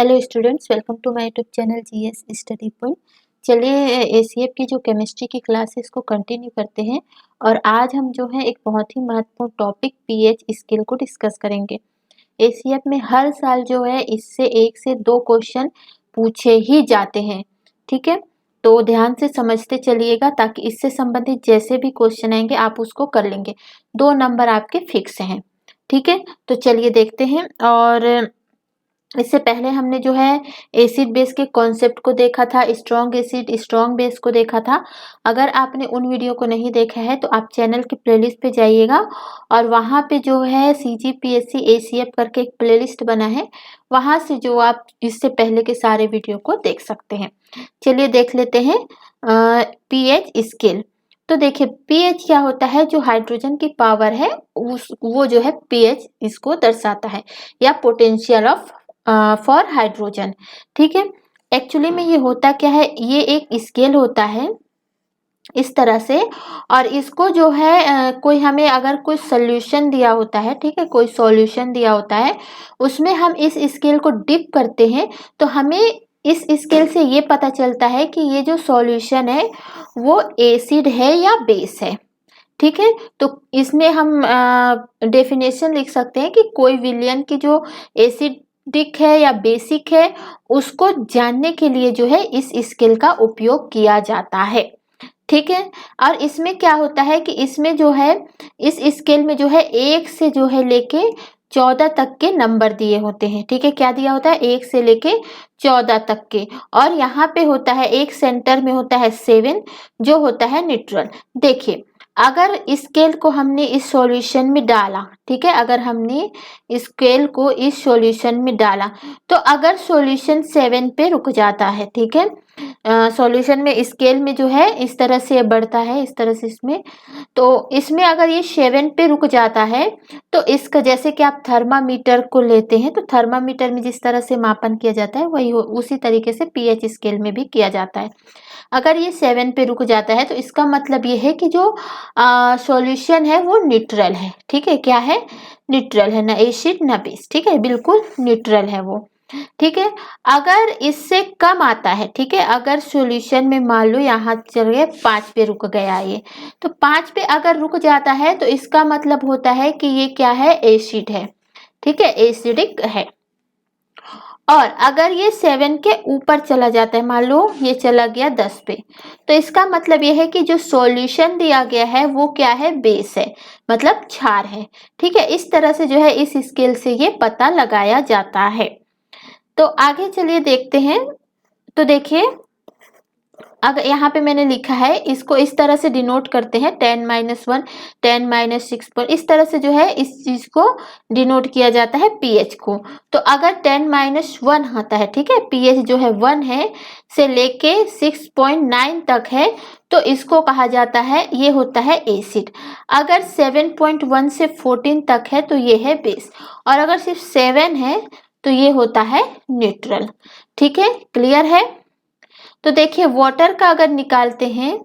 Hello students, welcome to my YouTube channel GS study point. चलिए ACF की जो chemistry की क्लास है इसको कंटिन्यू करते हैं। और आज हम जो है एक बहुत ही महत्वपूर्ण टॉपिक पीएच स्केल को डिस्कस करेंगे। एसीएफ में हर साल जो है इससे 1 से 2 क्वेश्चन पूछे ही जाते हैं। ठीक है, तो ध्यान से समझते चलिएगा ताकि इससे संबंधित जैसे भी क्वेश्चन आएंगे आप उसको कर लेंगे। 2 नंबर आपके फिक्स हैं। ठीक है, तो चलिए देखते हैं। और इससे पहले हमने जो है एसिड बेस के कॉन्सेप्ट को देखा था, स्ट्रॉन्ग एसिड स्ट्रॉन्ग बेस को देखा था। अगर आपने उन वीडियो को नहीं देखा है तो आप चैनल के प्लेलिस्ट पे जाइएगा और वहाँ पे जो है सीजीपीएससी एसीएफ करके एक प्लेलिस्ट बना है, वहाँ से जो आप इससे पहले के सारे वीडियो को देख सकते हैं। चलिए देख लेते हैं पीएच स्केल। तो देखिए पीएच क्या होता है, जो हाइड्रोजन की पावर है वो जो है पीएच इसको दर्शाता है, या पोटेंशियल ऑफ फॉर हाइड्रोजन। ठीक है, एक्चुअली में ये होता क्या है, ये एक स्केल होता है इस तरह से। और इसको जो है कोई हमें अगर कोई सोल्यूशन दिया होता है, ठीक है, कोई सॉल्यूशन दिया होता है, उसमें हम इस स्केल को डिप करते हैं तो हमें इस स्केल से ये पता चलता है कि ये जो सॉल्यूशन है वो एसिड है या बेस है। ठीक है, तो इसमें हम डेफिनेशन लिख सकते हैं कि कोई विलयन की जो एसिडिक है या बेसिक है उसको जानने के लिए जो है इस स्केल का उपयोग किया जाता है। ठीक है, और इसमें क्या होता है कि इसमें जो है इस स्केल में जो है 1 से जो है लेके 14 तक के नंबर दिए होते हैं। ठीक है, क्या दिया होता है, 1 से लेके 14 तक के। और यहाँ पे होता है एक सेंटर में होता है 7 जो होता है न्यूट्रल। देखिए अगर स्केल को हमने इस सॉल्यूशन में डाला, ठीक है, अगर हमने स्केल को इस सॉल्यूशन में डाला तो अगर सॉल्यूशन 7 पे रुक जाता है, ठीक है, सॉल्यूशन में स्केल में जो है इस तरह से बढ़ता है, इस तरह से इसमें, तो इसमें अगर ये 7 पे रुक जाता है तो इसका जैसे कि आप थर्मामीटर को लेते हैं तो थर्मामीटर में जिस तरह से मापन किया जाता है वही उसी तरीके से पीएच स्केल में भी किया जाता है। अगर ये 7 पे रुक जाता है तो इसका मतलब ये है कि जो सॉल्यूशन है वो न्यूट्रल है। ठीक है, क्या है, न्यूट्रल है, ना एसिड ना बेस। ठीक है, बिल्कुल न्यूट्रल है वो। ठीक है, अगर इससे कम आता है, ठीक है, अगर सॉल्यूशन में मान लो यहाँ चल गए 5 पे रुक गया ये, तो 5 पे अगर रुक जाता है तो इसका मतलब होता है कि ये क्या है, एसिड है। ठीक है, एसिडिक है। और अगर ये 7 के ऊपर चला जाता है, मान लो ये चला गया 10 पे, तो इसका मतलब ये है कि जो सॉल्यूशन दिया गया है वो क्या है, बेस है, मतलब क्षार है। ठीक है, इस तरह से जो है इस स्केल से ये पता लगाया जाता है। तो आगे चलिए देखते हैं। तो देखिए अगर यहाँ पे मैंने लिखा है, इसको इस तरह से डिनोट करते हैं 10-1 10-6 पर, इस तरह से जो है इस चीज को डिनोट किया जाता है पीएच को। तो अगर 10-1 आता है, ठीक है, पीएच जो है 1 है से लेके 6.9 तक है तो इसको कहा जाता है, ये होता है एसिड। अगर 7.1 से 14 तक है तो ये है बेस, और अगर सिर्फ 7 है तो ये होता है न्यूट्रल। ठीक है, क्लियर है। तो देखिए वाटर का अगर निकालते हैं,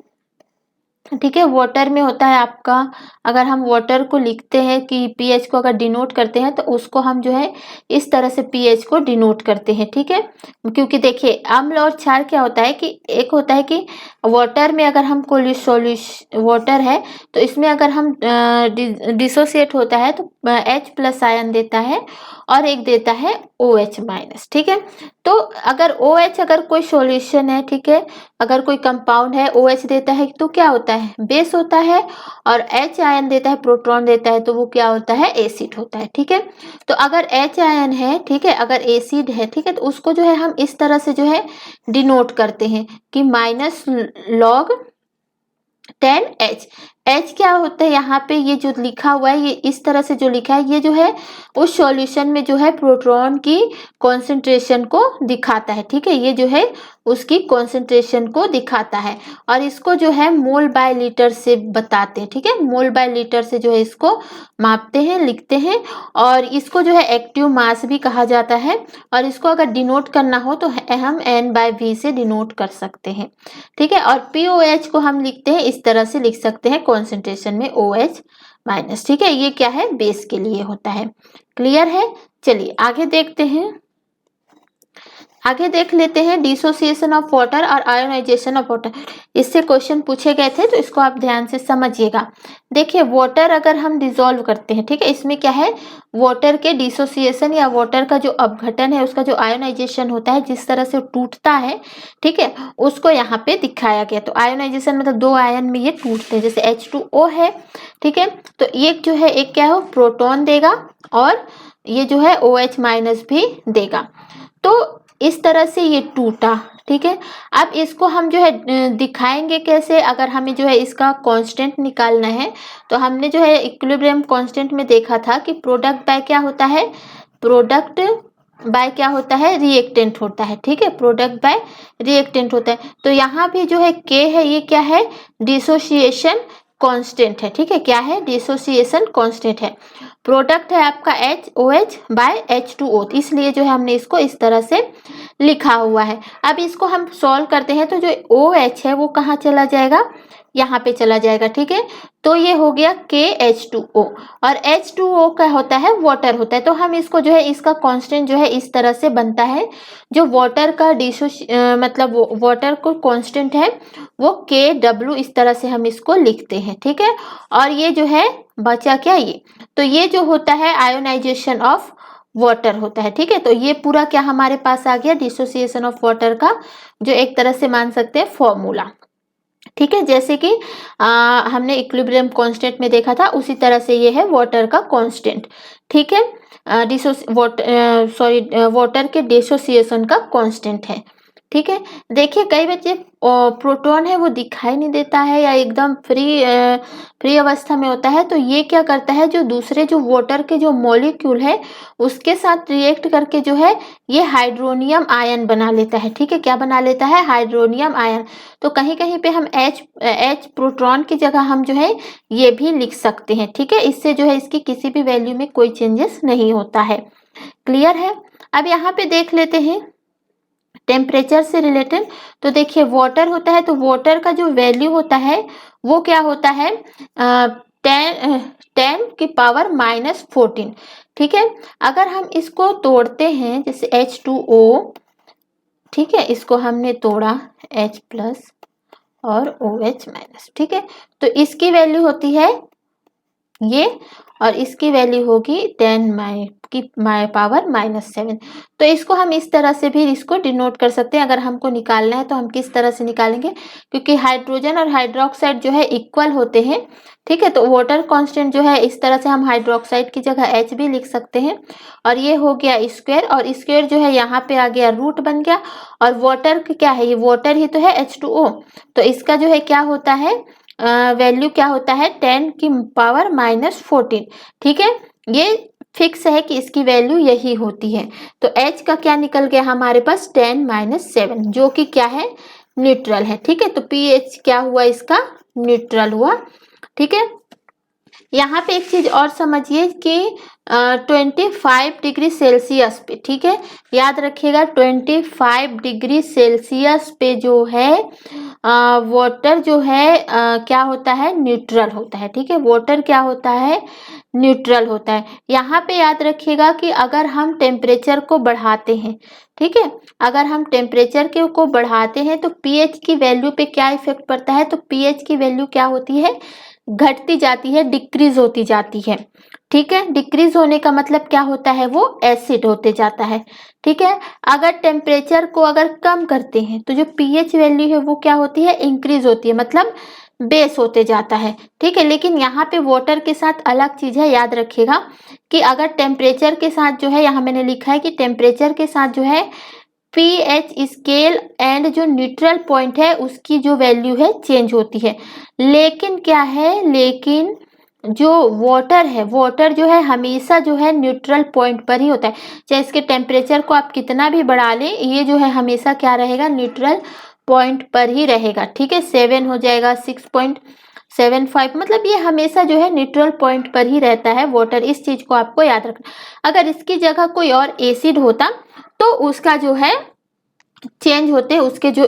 ठीक है, वाटर में होता है आपका, अगर हम वाटर को लिखते हैं कि पीएच को अगर डिनोट करते हैं तो उसको हम जो है इस तरह से पीएच को डिनोट करते हैं। ठीक है, क्योंकि देखिए अम्ल और क्षार क्या होता है कि एक होता है कि वाटर में अगर हम कोई सॉल्यूशन वाटर है तो इसमें अगर हम डिसोसिएट होता है तो H+ आयन देता है और एक देता है OH-। ठीक है, तो अगर OH अगर कोई सॉल्यूशन है, ठीक है, अगर कोई कंपाउंड है OH देता है तो क्या होता है, बेस होता है, और H आयन देता है, प्रोटॉन देता है, तो वो क्या होता है, एसिड होता है। ठीक है, तो अगर H आयन है, ठीक है, अगर एसिड है, ठीक है, तो उसको जो है हम इस तरह से जो है डिनोट करते हैं कि -log10H। H क्या होता है, यहाँ पे ये जो लिखा हुआ है, ये इस तरह से जो लिखा है ये जो है उस सॉल्यूशन में जो है प्रोटॉन की कॉन्सेंट्रेशन को दिखाता है। ठीक है, ये जो है उसकी कॉन्सेंट्रेशन को दिखाता है, और इसको जो है मोल बाय लीटर से बताते हैं। ठीक है, मोल बाय लीटर से जो है इसको मापते हैं, लिखते हैं, और इसको जो है एक्टिव मास भी कहा जाता है। और इसको अगर डिनोट करना हो तो हम N/V से डिनोट कर सकते हैं। ठीक है, और POH को हम लिखते हैं इस तरह से, लिख सकते हैं कॉन्सेंट्रेशन में OH-। ठीक है, ये क्या है, बेस के लिए होता है। क्लियर है, चलिए आगे देखते हैं। आगे देख लेते हैं डिसोसिएशन ऑफ वाटर और आयोनाइजेशन ऑफ वाटर। इससे क्वेश्चन पूछे गए थे, तो इसको आप ध्यान से समझिएगा। देखिए वाटर अगर हम डिसॉल्व करते हैं, ठीक है, इसमें क्या है, वाटर के डिसोसिएशन या वाटर का जो अपघटन है, उसका जो आयोनाइजेशन होता है, जिस तरह से टूटता है, ठीक है, उसको यहाँ पे दिखाया गया। तो आयोनाइजेशन मतलब दो आयन में ये टूटते हैं, जैसे H2O है, ठीक है, तो ये जो है एक क्या है, प्रोटॉन देगा और ये जो है OH माइनस भी देगा। तो इस तरह से ये टूटा, ठीक है। अब इसको हम जो है दिखाएंगे कैसे, अगर हमें जो है इसका कांस्टेंट निकालना है, तो हमने जो है इक्विलिब्रियम कांस्टेंट में देखा था कि प्रोडक्ट बाय क्या होता है, प्रोडक्ट बाय क्या होता है, रिएक्टेंट होता है, ठीक है, प्रोडक्ट बाय रिएक्टेंट होता है। तो यहाँ भी जो है के है, ये क्या है, डिसोसिएशन कांस्टेंट है, ठीक है, क्या है, डिसोसिएशन कांस्टेंट है। प्रोडक्ट है आपका OH बाय H2O, इसलिए जो है हमने इसको इस तरह से लिखा हुआ है। अब इसको हम सॉल्व करते हैं, तो जो OH है वो कहाँ चला जाएगा, यहाँ पे चला जाएगा, ठीक है। तो ये हो गया KH2O, और H2O का होता है वाटर होता है। तो हम इसको जो है, इसका कांस्टेंट जो है इस तरह से बनता है, जो वाटर का मतलब वाटर को कांस्टेंट है वो KW, इस तरह से हम इसको लिखते हैं, ठीक है। और ये जो है बचा क्या, ये, तो ये जो होता है आयोनाइजेशन ऑफ वाटर होता है, ठीक है। तो ये पूरा क्या हमारे पास आ गया, डिसोसिएशन ऑफ वाटर का जो एक तरह से मान सकते हैं फॉर्मूला, ठीक है। जैसे कि हमने इक्विलिब्रियम कांस्टेंट में देखा था, उसी तरह से ये है वाटर का कांस्टेंट, ठीक है, वाटर के डिसोसिएशन का कांस्टेंट है, ठीक है। देखिए कई बच्चे प्रोटॉन है वो दिखाई नहीं देता है या एकदम फ्री अवस्था में होता है, तो ये क्या करता है, जो दूसरे जो वाटर के जो मॉलिक्यूल है उसके साथ रिएक्ट करके जो है ये हाइड्रोनियम आयन बना लेता है, ठीक है, क्या बना लेता है, हाइड्रोनियम आयन। तो कहीं कहीं पे हम H प्रोटॉन की जगह हम जो है ये भी लिख सकते हैं, ठीक है। इससे जो है इसकी किसी भी वैल्यू में कोई चेंजेस नहीं होता है, क्लियर है। अब यहाँ पे देख लेते हैं टेम्परेचर से रिलेटेड। तो देखिए वाटर होता है, तो वाटर का जो वैल्यू होता है वो क्या होता है, 10⁻⁻14, ठीक है। अगर हम इसको तोड़ते हैं, जैसे H2O, ठीक है, इसको हमने तोड़ा H प्लस और OH माइनस, ठीक है, तो इसकी वैल्यू होती है ये, और इसकी वैल्यू होगी 10⁻⁻7। तो इसको हम इस तरह से भी इसको डिनोट कर सकते हैं। अगर हमको निकालना है तो हम किस तरह से निकालेंगे, क्योंकि हाइड्रोजन और हाइड्रोक्साइड जो है इक्वल होते हैं, ठीक है। तो वाटर कांस्टेंट जो है इस तरह से हम हाइड्रोक्साइड की जगह H भी लिख सकते हैं, और ये हो गया स्क्वायर, और स्क्वायर जो है यहाँ पे आ गया रूट बन गया, और वाटर क्या है, ये वाटर ही तो है H2O, तो इसका जो है क्या होता है, वैल्यू क्या होता है, 10⁻⁻14, ठीक है। ये फिक्स है कि इसकी वैल्यू यही होती है। तो H का क्या निकल गया हमारे पास, 10⁻7, जो कि क्या है, न्यूट्रल है, ठीक है। तो pH क्या हुआ, इसका न्यूट्रल हुआ, ठीक है। यहाँ पे एक चीज और समझिए कि 25 डिग्री सेल्सियस पे, ठीक है, याद रखिएगा 25 डिग्री सेल्सियस पे जो है वाटर जो है क्या होता है, न्यूट्रल होता है, ठीक है। वाटर क्या होता है, न्यूट्रल होता है। यहाँ पे याद रखिएगा कि अगर हम टेम्परेचर को बढ़ाते हैं, ठीक है, अगर हम टेम्परेचर को बढ़ाते हैं तो pH की वैल्यू पे क्या इफेक्ट पड़ता है, तो pH की वैल्यू क्या होती है, घटती जाती है, डिक्रीज होती जाती है, ठीक है। डिक्रीज होने का मतलब क्या होता है, वो एसिड होते जाता है, ठीक है। अगर टेम्परेचर को अगर कम करते हैं तो जो pH वैल्यू है वो क्या होती है, इंक्रीज होती है, मतलब बेस होते जाता है, ठीक है। लेकिन यहाँ पे वाटर के साथ अलग चीज है, याद रखिएगा कि अगर टेम्परेचर के साथ जो है, यहाँ मैंने लिखा है कि टेम्परेचर के साथ जो है pH स्केल एंड जो न्यूट्रल पॉइंट है उसकी जो वैल्यू है चेंज होती है। लेकिन क्या है, लेकिन जो वाटर है, वाटर जो है हमेशा जो है न्यूट्रल पॉइंट पर ही होता है, चाहे इसके टेम्परेचर को आप कितना भी बढ़ा लें, ये जो है हमेशा क्या रहेगा, न्यूट्रल पॉइंट पर ही रहेगा, ठीक है। 7 हो जाएगा, 6.75, मतलब ये हमेशा जो है न्यूट्रल पॉइंट पर ही रहता है वाटर, इस चीज को आपको याद रखना। अगर इसकी जगह कोई और एसिड होता तो उसका जो है चेंज होते, उसके जो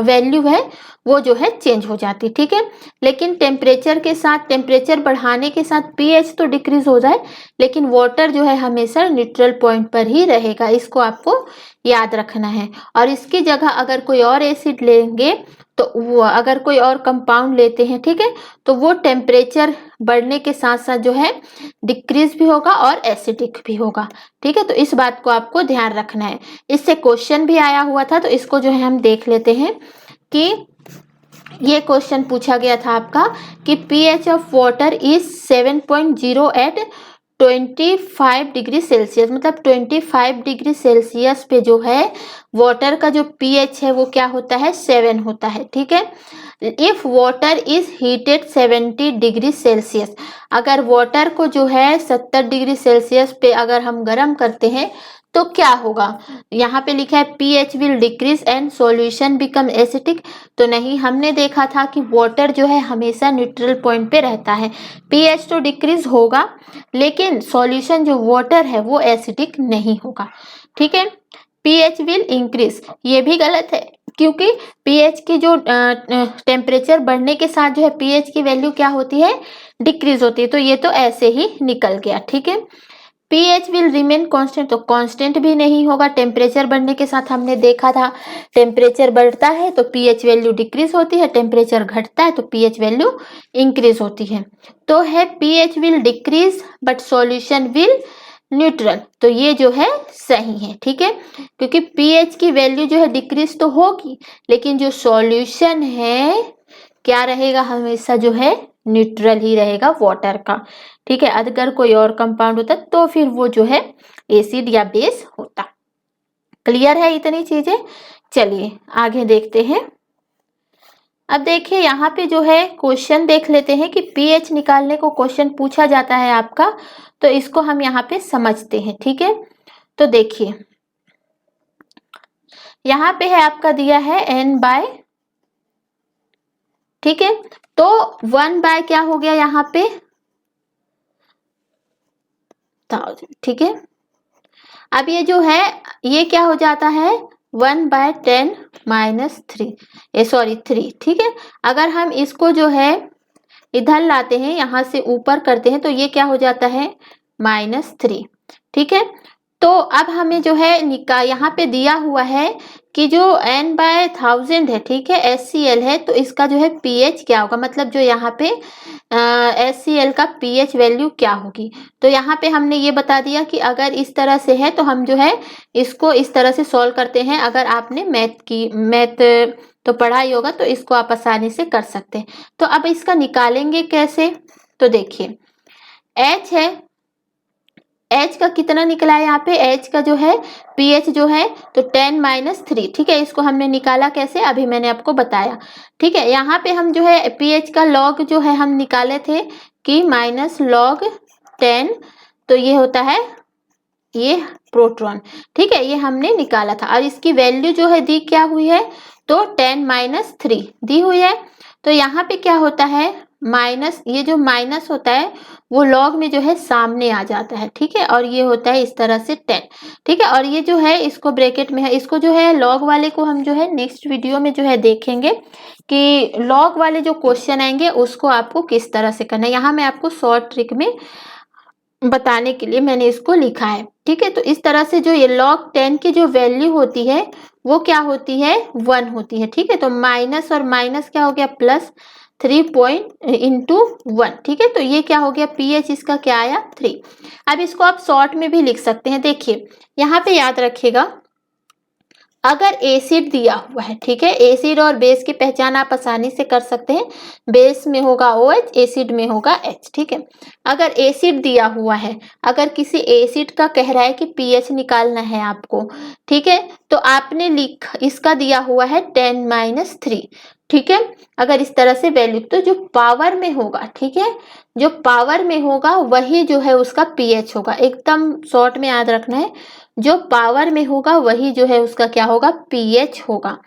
वैल्यू है वो जो है चेंज हो जाती, ठीक है। लेकिन टेम्परेचर बढ़ाने के साथ पीएच तो डिक्रीज हो जाए, लेकिन वाटर जो है हमेशा न्यूट्रल पॉइंट पर ही रहेगा, इसको आपको याद रखना है। और इसकी जगह अगर कोई और एसिड लेंगे, तो वो अगर कोई और कंपाउंड लेते हैं, ठीक है, तो वो टेम्परेचर बढ़ने के साथ साथ जो है डिक्रीज भी होगा और एसिडिक भी होगा, ठीक है। तो इस बात को आपको ध्यान रखना है। इससे क्वेश्चन भी आया हुआ था, तो इसको जो है हम देख लेते हैं कि ये क्वेश्चन पूछा गया था आपका कि pH of water is 7.0 at 25 degree Celsius, मतलब 25 डिग्री सेल्सियस पे जो है वाटर का जो पीएच है वो क्या होता है, 7 होता है, ठीक है। If water is heated 70 degree Celsius, अगर वाटर को जो है 70 डिग्री सेल्सियस पे अगर हम गर्म करते हैं तो क्या होगा। यहाँ पे लिखा है pH will decrease and solution become acidic, तो नहीं, हमने देखा था कि वाटर जो है हमेशा न्यूट्रल पॉइंट पे रहता है, पीएच तो डिक्रीज होगा लेकिन सॉल्यूशन जो वाटर है वो एसिडिक नहीं होगा, ठीक है। पीएच विल इंक्रीज, ये भी गलत है, क्योंकि पीएच की जो टेम्परेचर बढ़ने के साथ जो है पीएच की वैल्यू क्या होती है, डिक्रीज होती है, तो ये तो ऐसे ही निकल गया, ठीक है। पीएच विल रिमेन कांस्टेंट, तो कांस्टेंट भी नहीं होगा, टेम्परेचर बढ़ने के साथ हमने देखा था टेम्परेचर बढ़ता है तो पीएच वैल्यू डिक्रीज होती है, टेम्परेचर घटता है तो पीएच वैल्यू इंक्रीज होती है। तो है pH will decrease but solution will neutral, तो ये जो है सही है, ठीक है, क्योंकि पीएच की वैल्यू जो है डिक्रीज तो होगी लेकिन जो सॉल्यूशन है क्या रहेगा, हमेशा जो है न्यूट्रल ही रहेगा वाटर का, ठीक है। अगर कोई और कंपाउंड होता तो फिर वो जो है एसिड या बेस होता। क्लियर है इतनी चीजें। चलिए आगे देखते हैं। अब देखिए यहाँ पे जो है क्वेश्चन देख लेते हैं कि पीएच निकालने को क्वेश्चन पूछा जाता है आपका, तो इसको हम यहाँ पे समझते हैं, ठीक है। तो देखिए यहाँ पे है आपका दिया है n बाय, ठीक है, तो 1 बाय क्या हो गया यहाँ पे 1000, ठीक है। अब ये जो है ये क्या हो जाता है 1 बाय 10 माइनस 3, ठीक है। अगर हम इसको जो है इधर लाते हैं, यहाँ से ऊपर करते हैं, तो ये क्या हो जाता है -3, ठीक है। तो अब हमें जो है यहाँ पे दिया हुआ है कि जो n बाय 1000 है, ठीक है, HCl है, तो इसका जो है pH क्या होगा, मतलब जो यहाँ पे HCl का pH वैल्यू क्या होगी। तो यहाँ पे हमने ये बता दिया कि अगर इस तरह से है तो हम जो है इसको इस तरह से सॉल्व करते हैं। अगर आपने मैथ तो पढ़ा ही होगा तो इसको आप आसानी से कर सकते हैं। तो अब इसका निकालेंगे कैसे, तो देखिए H है, H का कितना निकला है, यहाँ पे H का जो है pH जो है तो 10-3, ठीक है। इसको हमने निकाला कैसे, अभी मैंने आपको बताया, ठीक है। यहाँ पे हम जो है pH का log जो है हम निकाले थे कि -log10, तो ये होता है ये प्रोटॉन, ठीक है, ये हमने निकाला था। और इसकी वैल्यू जो है दी क्या हुई है, तो 10-3 दी हुई है। तो यहाँ पे क्या होता है माइनस, ये जो माइनस होता है वो लॉग में जो है सामने आ जाता है, ठीक है, और ये होता है इस तरह से 10, ठीक है। और ये जो है इसको ब्रैकेट में है, इसको जो है लॉग वाले को हम जो है नेक्स्ट वीडियो में जो है देखेंगे कि लॉग वाले जो क्वेश्चन आएंगे उसको आपको किस तरह से करना है। यहाँ मैं आपको शॉर्ट ट्रिक में बताने के लिए मैंने इसको लिखा है, ठीक है। तो इस तरह से जो ये log 10 की जो वैल्यू होती है वो क्या होती है 1 होती है, ठीक है। तो माइनस और माइनस क्या हो गया प्लस 3.1, ठीक है। तो ये क्या हो गया pH इसका क्या आया 3। अब इसको आप शॉर्ट में भी लिख सकते हैं। देखिए यहाँ पे याद रखिएगा, अगर एसिड दिया हुआ है, ठीक है, एसिड और बेस की पहचान आप आसानी से कर सकते हैं, बेस में होगा OH, एसिड में होगा H, ठीक है। अगर एसिड दिया हुआ है, अगर किसी एसिड का कह रहा है कि pH निकालना है आपको, ठीक है, तो आपने इसका दिया हुआ है 10-3, ठीक है। अगर इस तरह से वैल्यू, तो जो पावर में होगा, ठीक है, जो पावर में होगा वही जो है उसका pH होगा, एकदम शॉर्ट में याद रखना है, जो पावर में होगा वही जो है उसका क्या होगा pH होगा।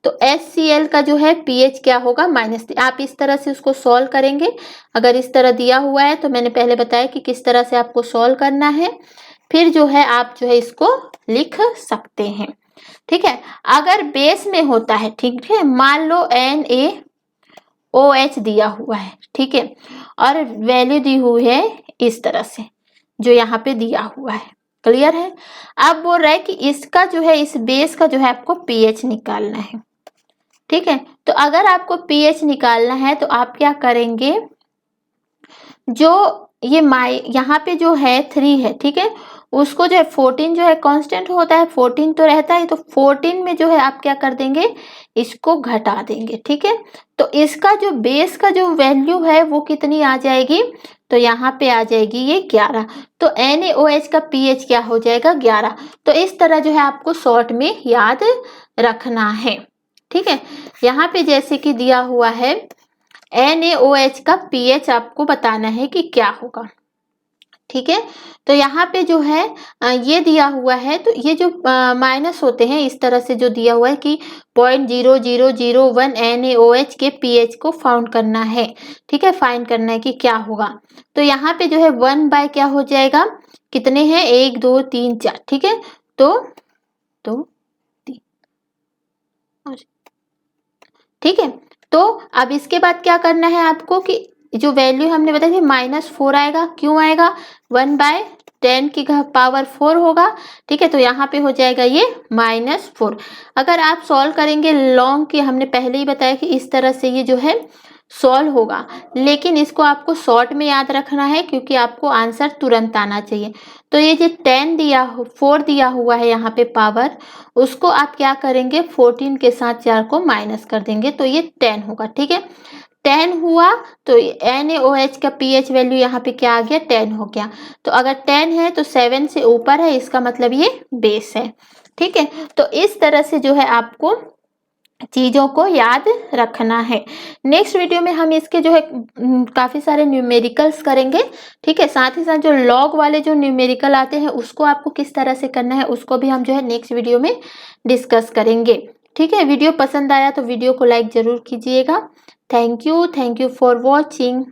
तो HCl का जो है pH क्या होगा -3। आप इस तरह से उसको सॉल्व करेंगे। अगर इस तरह दिया हुआ है तो मैंने पहले बताया कि किस तरह से आपको सॉल्व करना है, फिर जो है आप जो है इसको लिख सकते हैं, ठीक है। अगर बेस में होता है, ठीक है, मान लो NaOH दिया हुआ है, ठीक है, और वैल्यू दी हुई है इस तरह से जो यहाँ पे दिया हुआ है, क्लियर है। अब बोल रहा है कि इसका जो है, इस बेस का जो है आपको pH निकालना है, ठीक है। तो अगर आपको pH निकालना है तो आप क्या करेंगे, जो ये यहाँ पे जो है 3 है, ठीक है, उसको जो है 14 जो है कांस्टेंट होता है, 14 तो रहता है, तो 14 में जो है आप क्या कर देंगे, इसको घटा देंगे, ठीक है। तो इसका जो बेस का जो वैल्यू है वो कितनी आ जाएगी, तो यहाँ पे आ जाएगी ये 11। तो NaOH का pH क्या हो जाएगा, 11। तो इस तरह जो है आपको शॉर्ट में याद रखना है, ठीक है। यहाँ पे जैसे कि दिया हुआ है NaOH का pH आपको बताना है कि क्या होगा, ठीक है। तो यहाँ पे जो है ये दिया हुआ है, तो ये जो माइनस होते हैं इस तरह से जो दिया हुआ है कि 0.0001 NaOH के pH को फाउंड करना है, ठीक है, फाइंड करना है कि क्या होगा। तो यहाँ पे जो है 1 बाय क्या हो जाएगा, कितने हैं, 1 2 3 4, ठीक है। तो 2 3, ठीक है। तो अब इसके बाद क्या करना है आपको कि जो वैल्यू हमने बताई थी -4 आएगा, क्यों आएगा, 1/10 की पावर 4 होगा, ठीक है। तो यहाँ पे हो जाएगा ये -4। अगर आप सॉल्व करेंगे लॉन्ग की, हमने पहले ही बताया कि इस तरह से ये जो है सॉल्व होगा, लेकिन इसको आपको शॉर्ट में याद रखना है क्योंकि आपको आंसर तुरंत आना चाहिए। तो ये जो 4 दिया हुआ है यहाँ पे पावर, उसको आप क्या करेंगे, 14 के साथ 4 को माइनस कर देंगे तो ये 10 होगा, ठीक है। 10 हुआ तो NaOH का pH वैल्यू यहाँ पे क्या आ गया, 10 हो गया। तो अगर 10 है तो 7 से ऊपर है, इसका मतलब ये बेस है, ठीक है। तो इस तरह से जो है आपको चीज़ों को याद रखना है। नेक्स्ट वीडियो में हम इसके जो है काफ़ी सारे न्यूमेरिकल्स करेंगे, ठीक है। साथ ही साथ जो लॉग वाले जो न्यूमेरिकल आते हैं उसको आपको किस तरह से करना है उसको भी हम जो है नेक्स्ट वीडियो में डिस्कस करेंगे, ठीक है। वीडियो पसंद आया तो वीडियो को लाइक ज़रूर कीजिएगा। Thank you for watching.